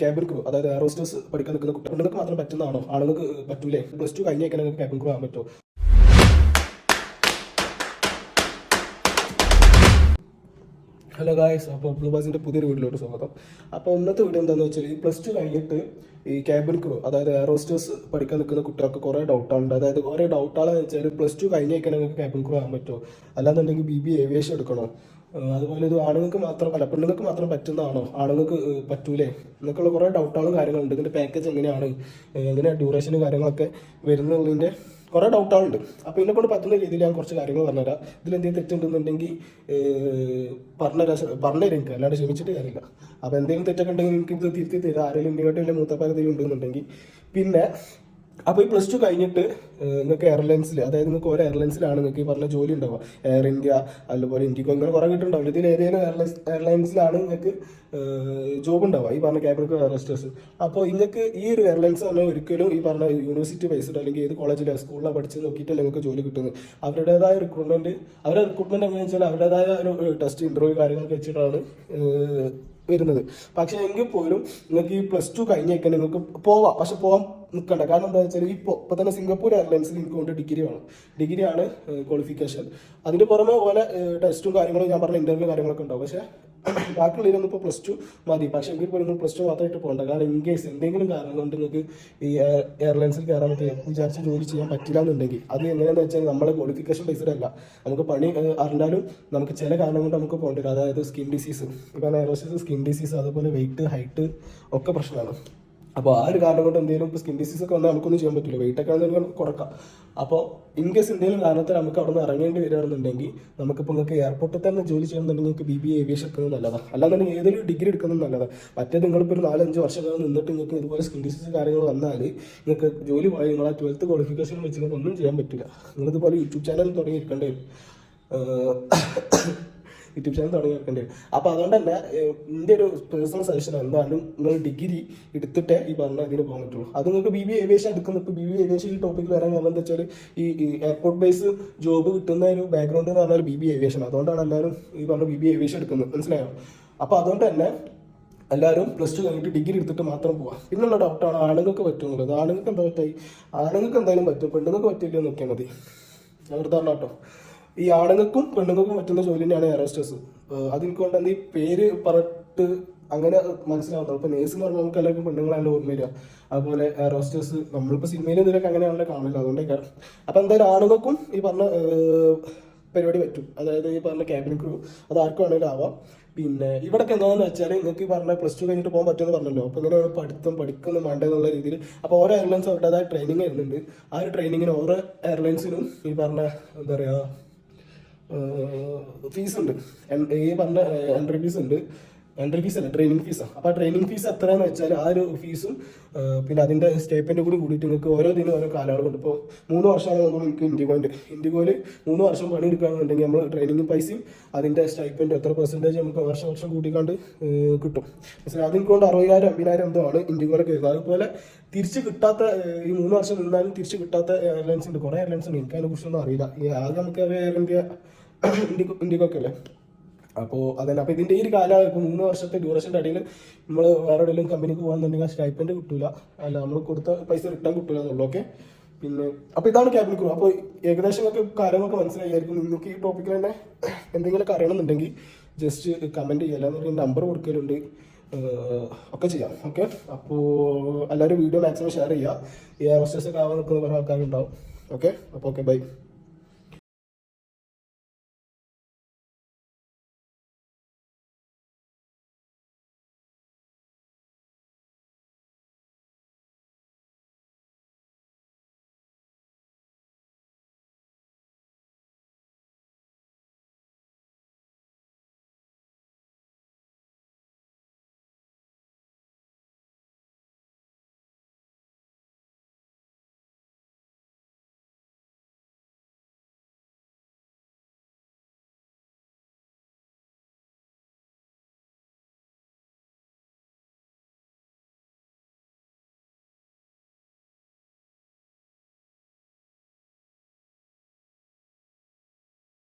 Cabin crew, അതായത് air hostess പഠിക്കാൻ നിൽക്കുന്ന കുട്ടികൾക്ക് മാത്രം പറ്റുന്നതാണോ? ആളുകൾക്ക് പറ്റൂലേ? +2 കഴിഞ്ഞേക്കാൻ നിങ്ങൾക്ക് ക്യാബിൻ ക്രൂ ആകാൻ പറ്റുമോ? ഹലോ ഗായ്സ്, അപ്പോൾ ബ്ലൂ ബാസിൻ്റെ പുതിയൊരു വീഡിയോയിലോട്ട് സ്വാഗതം. അപ്പോൾ ഇന്നത്തെ വീഡിയോ എന്താണെന്ന് വെച്ചാൽ ഈ +2 കഴിഞ്ഞിട്ട് ഈ ക്യാബിൻ ക്രൂ, അതായത് എയർ ഹോസ്റ്റേഴ്സ് പഠിക്കാൻ നിൽക്കുന്ന കുട്ടികൾക്ക് കുറേ ഡൗട്ടുണ്ട്. അതായത് കുറേ ഡൗട്ടാണെന്ന് വെച്ചാൽ +2 കഴിഞ്ഞേക്കാൻ നിങ്ങൾക്ക് ക്യാബിൻ ക്രൂ ആകാൻ പറ്റുമോ, അല്ലാന്നുണ്ടെങ്കിൽ BBA ഏവിയേഷൻ എടുക്കണോ, അതുപോലെ ഇത് ആണുങ്ങൾക്ക് മാത്രം അല്ല പെണ്ണുങ്ങൾക്ക് മാത്രം പറ്റുന്നതാണോ, ആണുങ്ങൾക്ക് പറ്റൂലേ എന്നൊക്കെയുള്ള കുറേ ഡൗട്ടുകളും കാര്യങ്ങളുണ്ട്. ഇതിൻ്റെ പാക്കേജ് എങ്ങനെയാണ്, ഡ്യൂറേഷനും കാര്യങ്ങളൊക്കെ വരുന്നതിൻ്റെ കുറേ ഡൗട്ടുകളുണ്ട്. അപ്പോൾ ഇതിനെ കൊണ്ട് പറ്റുന്ന രീതിയിൽ ഞാൻ കുറച്ച് കാര്യങ്ങൾ പറഞ്ഞുതരാം. ഇതിലെന്തെങ്കിലും തെറ്റുണ്ടെന്നുണ്ടെങ്കിൽ പറഞ്ഞുതരാം എനിക്ക്, അല്ലാണ്ട് ക്ഷമിച്ചിട്ട് കാര്യമില്ല. അപ്പോൾ എന്തെങ്കിലും തെറ്റൊക്കെ ഉണ്ടെങ്കിൽ എനിക്ക് ഇത് തിരുത്തി തരാം. ആരെങ്കിലും ഇന്ത്യക്കായിട്ട് വലിയ മൂത്തപ്പാരത്തേലും ഉണ്ടെന്നുണ്ടെങ്കിൽ. പിന്നെ അപ്പോൾ ഈ +2 കഴിഞ്ഞിട്ട് നിങ്ങൾക്ക് എയർലൈൻസിൽ, അതായത് നിങ്ങൾക്ക് ഓരോ എയർലൈൻസിലാണ് നിങ്ങൾക്ക് ഈ പറഞ്ഞ ജോലി ഉണ്ടാവുക. എയർ ഇന്ത്യ, അതുപോലെ ഇൻഡിഗോ, ഇങ്ങനെ കുറേ കിട്ടുന്നുണ്ടാവില്ല. ഇതിൽ ഏതെങ്കിലും എയർലൈൻസിലാണ് നിങ്ങൾക്ക് ജോബ് ഉണ്ടാവുക, ഈ പറഞ്ഞ ക്യാബിൻ ക്രൂ എയർ ഹോസ്റ്റേഴ്സ്. അപ്പോൾ നിങ്ങൾക്ക് ഈ ഒരു എയർലൈൻസ് പറഞ്ഞാൽ ഒരിക്കലും ഈ പറഞ്ഞ യൂണിവേഴ്സിറ്റി ബേസ്ഡ് അല്ലെങ്കിൽ ഏത് കോളേജിലോ സ്കൂളിലോ പഠിച്ച് നോക്കിയിട്ടല്ല നിങ്ങൾക്ക് ജോലി കിട്ടുന്നത്. അവരുടേതായ റിക്രൂട്ട്മെൻറ്റ് എങ്ങനെയാണെന്ന് വെച്ചാൽ അവരുടേതായ ഒരു ടെസ്റ്റ്, ഇൻ്റർവ്യൂ കാര്യങ്ങളൊക്കെ വെച്ചിട്ടാണ് വരുന്നത്. പക്ഷേ എങ്കിൽ പോലും നിങ്ങൾക്ക് ഈ +2 കഴിഞ്ഞേക്കാൻ നിങ്ങൾക്ക് പോവാം. പക്ഷെ പോകാൻ നിൽക്കണ്ട. കാരണം എന്താ വെച്ചാൽ ഇപ്പോൾ തന്നെ സിംഗപ്പൂർ എയർലൈൻസിൽ എനിക്ക് കൊണ്ട് ഡിഗ്രിയാണ് ക്വാളിഫിക്കേഷൻ. അതിന് പുറമെ പോലെ ടെസ്റ്റും കാര്യങ്ങളും ഞാൻ പറഞ്ഞ ഇൻ്റർവ്യൂ കാര്യങ്ങളൊക്കെ ഉണ്ടാവും. പക്ഷേ ബാക്കിയുള്ളതിനൊന്നും ഇപ്പോൾ +2 മതി. പക്ഷേ എങ്കിൽ പോലും നിങ്ങൾ +2 മാത്രമായിട്ട് പോകണ്ട. കാരണം ഇൻ കേസ് എന്തെങ്കിലും കാരണം കൊണ്ട് നിങ്ങൾക്ക് ഈ എയർലൈൻസിൽ കയറാൻ വിചാരിച്ച് ജോലി ചെയ്യാൻ പറ്റില്ല എന്നുണ്ടെങ്കിൽ അത് എങ്ങനെയാണെന്ന് വെച്ചാൽ നമ്മളെ ക്വാളിഫിക്കേഷൻ ബേസ്ഡ് അല്ല. നമുക്ക് പണി അറിഞ്ഞാലും നമുക്ക് ചില കാരണം കൊണ്ട് നമുക്ക് പോകേണ്ടി വരും. അതായത് സ്കിൻ ഡിസീസ്, ഇപ്പോൾ എയറോസ്റ്റേഴ്സ് സ്കിൻ ഡിസീസ്, അതുപോലെ വെയിറ്റ്, ഹൈറ്റ് ഒക്കെ പ്രശ്നമാണ്. അപ്പോൾ ആ ഒരു കാരണം കൊണ്ട് എന്തെങ്കിലും ഇപ്പോൾ സ്കിൻ ഡിസീസ് ഒക്കെ വന്നാൽ നമുക്കൊന്നും ചെയ്യാൻ പറ്റില്ല. വെയിറ്റൊക്കെ ആണെന്നുണ്ടെങ്കിൽ നമുക്ക് കുറക്കാം. അപ്പോൾ ഇൻ കേസ് എന്തെങ്കിലും കാരണത്തിൽ നമുക്ക് അവിടെ നിന്ന് ഇറങ്ങേണ്ടി വരികയാണെന്നുണ്ടെങ്കിൽ നമുക്കിപ്പോൾ നിങ്ങൾക്ക് എയർപോർട്ടിൽ തന്നെ ജോലി ചെയ്യണമെന്നുണ്ടെങ്കിൽ നിങ്ങൾക്ക് BBA ഏവിയേഷൻ എടുക്കുന്നത് നല്ലതാണ്. അല്ലാന്നുണ്ടെങ്കിൽ ഏതൊരു ഡിഗ്രി എടുക്കുന്നത് നല്ലതാണ്. മറ്റേത് നിങ്ങളിപ്പോൾ ഒരു 4-5 വർഷക്കാലം നിന്നിട്ട് നിങ്ങൾക്ക് ഇതുപോലെ സ്കിൻ ഡിസീസ് കാര്യങ്ങൾ വന്നാൽ നിങ്ങൾക്ക് ജോലി പോയി നിങ്ങൾ ആ 12th ക്വാളിഫിക്കേഷൻ വെച്ച് നിങ്ങൾക്ക് ഒന്നും ചെയ്യാൻ പറ്റില്ല. നിങ്ങളിതുപോലെ യൂട്യൂബ് ചാനൽ തുടങ്ങിയിരിക്കേണ്ടി വരും. യൂട്യൂബ് ചാനൽ തുടങ്ങി വെക്കേണ്ടി വരും. അപ്പോൾ അതുകൊണ്ട് തന്നെ എൻ്റെ ഒരു പേഴ്സണൽ സജഷൻ എന്തായാലും നിങ്ങൾ ഡിഗ്രി എടുത്തിട്ടേ ഈ പറഞ്ഞ ഇതിന് പോകാൻ പറ്റുള്ളൂ. അത് നിങ്ങൾക്ക് BBA ഏവിയേഷൻ എടുക്കുന്നത്. ഇപ്പോൾ BBA ഏവിയേഷൻ ഈ ടോപ്പിക്കിൽ വരാൻ കാരണം എന്താ വെച്ചാൽ ഈ എയർപോർട്ട് ബേസ് ജോബ് കിട്ടുന്ന ഒരു ബാക്ക്ഗ്രൗണ്ട് എന്ന് പറഞ്ഞാൽ BBA ഏവിയേഷൻ. അതുകൊണ്ടാണ് എല്ലാവരും ഈ പറഞ്ഞ BBA ഏവിയേഷൻ എടുക്കുന്നത്, മനസ്സിലായോ? അപ്പോൾ അതുകൊണ്ട് തന്നെ എല്ലാവരും +2 കഴിഞ്ഞിട്ട് ഡിഗ്രി എടുത്തിട്ട് മാത്രം പോവാം. പിന്നുള്ള ഡൗട്ടാണ് ആണുങ്ങൾക്ക് പറ്റുന്നുള്ളത്. ആണുങ്ങൾക്ക് എന്താ പറ്റായി? ആണുങ്ങൾക്ക് എന്തായാലും പറ്റും, പെണ്ണുങ്ങൾക്ക് പറ്റില്ല നോക്കിയാൽ മതി. അവിടുത്താണ് കേട്ടോ. ഈ ആണുങ്ങൾക്കും പെണ്ണുങ്ങൾക്കും പറ്റുന്ന ജോലി തന്നെയാണ് എയർ ഹോസ്റ്റേഴ്സ്. അതെനിക്ക് കൊണ്ട് ഈ പേര് പറഞ്ഞിട്ട് അങ്ങനെ മനസ്സിലാവുന്നത്. ഇപ്പോൾ നേഴ്സ് എന്ന് പറഞ്ഞാൽ നമുക്ക് എല്ലാവർക്കും പെണ്ണുങ്ങളായാലും ഓർമ്മ വരിക. അതുപോലെ എയർ ഹോസ്റ്റേഴ്സ് നമ്മളിപ്പോൾ സിനിമയിലും ഇതിലൊക്കെ അങ്ങനെയാണല്ലോ കാണില്ല. അതുകൊണ്ടേക്കാണ്. അപ്പോൾ എന്തായാലും ആണുങ്ങൾക്കും ഈ പറഞ്ഞ പരിപാടി പറ്റും. അതായത് ഈ പറഞ്ഞ ക്യാബിൻ ക്രൂ അത് ആർക്കും വേണമെങ്കിലും ആവാം. പിന്നെ ഇവിടെയൊക്കെ എന്താണെന്ന് വെച്ചാൽ നിങ്ങൾക്ക് ഈ പറഞ്ഞ +2 കഴിഞ്ഞിട്ട് പോകാൻ പറ്റുമെന്ന് പറഞ്ഞല്ലോ. അപ്പോൾ ഇങ്ങനെയാണ് പഠിക്കുന്നു വേണ്ടതെന്നുള്ള രീതിയിൽ. അപ്പോൾ ഓരോ എയർലൈൻസും അവരുടേതായ ട്രെയിനിങ് വരുന്നുണ്ട്. ആ ഒരു ട്രെയിനിങ്ങിന് ഓരോ എയർലൈൻസിനും ഈ പറഞ്ഞ എന്താ പറയുക ഫീസ് ഉണ്ട്. ഈ പറഞ്ഞ എൻട്രി ഫീസ് അല്ല, ട്രെയിനിങ് ഫീസാണ്. അപ്പോൾ ആ ട്രെയിനിങ് ഫീസ് എത്രയാണെന്ന് വെച്ചാൽ ആ ഒരു ഫീസും പിന്നെ അതിൻ്റെ സ്റ്റേപ്പൻ്റെ കൂടി കൂടിയിട്ട് നിങ്ങൾക്ക് ഓരോ ദിനം ഓരോ കാലയളവുണ്ട്. ഇപ്പോൾ 3 വർഷമാണ് നമുക്ക് ഇൻഡിഗോയിൽ 3 വർഷം പണി എടുക്കുകയാണെന്നുണ്ടെങ്കിൽ നമ്മൾ ട്രെയിനിങ് പൈസയും അതിൻ്റെ സ്റ്റൈപ്പൻഡ് എത്ര % നമുക്ക് വർഷം കൂട്ടിക്കാണ്ട് കിട്ടും. പക്ഷേ അതിനെക്കൊണ്ട് 60,000-50,000 എന്തോ ആണ് ഇൻഡിഗോയിലൊക്കെ വരുന്നത്. അതുപോലെ തിരിച്ച് കിട്ടാത്ത ഈ 3 വർഷം നിന്നാലും തിരിച്ച് കിട്ടാത്ത എയർലൈൻസ് ഉണ്ട്, കുറേ എയർലൈൻസ് ഉണ്ട്. എനിക്ക് അതിനെ കുറിച്ചൊന്നും അറിയില്ല. ഈ ആകെ നമുക്ക് എയർ ഇന്ത്യ, ഇൻഡിഗോ ഒക്കെ അല്ലേ. അപ്പോൾ അതന്നെ. അപ്പോൾ ഇതിൻ്റെ ഈ ഒരു കാലം ഇപ്പോൾ 3 വർഷത്തെ ഡ്യൂറേഷൻ്റെ ഇടയിൽ നമ്മൾ വേറെ എവിടെയെങ്കിലും കമ്പനിക്ക് പോകാന്നുണ്ടെങ്കിൽ ആ സ്റ്റൈപ്പൻഡ് കിട്ടില്ല, അല്ല നമ്മൾ കൊടുത്ത പൈസ റിട്ടേൺ കിട്ടില്ല എന്നുള്ളൂ. ഓക്കെ. പിന്നെ അപ്പോൾ ഇതാണ് ക്യാബിൻ ക്രൂ. അപ്പോൾ ഏകദേശം ഒക്കെ കാര്യങ്ങളൊക്കെ മനസ്സിലായിരിക്കും. നിങ്ങൾക്ക് ഈ ടോപ്പിക്കിൽ തന്നെ എന്തെങ്കിലുമൊക്കെ അറിയണമെന്നുണ്ടെങ്കിൽ ജസ്റ്റ് കമൻറ്റ് ചെയ്യുക, അല്ലാതെ നമ്പർ കൊടുക്കലുണ്ട്, ഒക്കെ ചെയ്യാം. ഓക്കെ. അപ്പോൾ എല്ലാവരും വീഡിയോ മാക്സിമം ഷെയർ ചെയ്യുക. ഈ എയർ ഹോസ്റ്റേഴ്സ് ഒക്കെ ആവാൻ നിൽക്കുന്ന കുറേ ആൾക്കാരുണ്ടാവും. ഓക്കെ. അപ്പോൾ ഓക്കെ, ബൈ.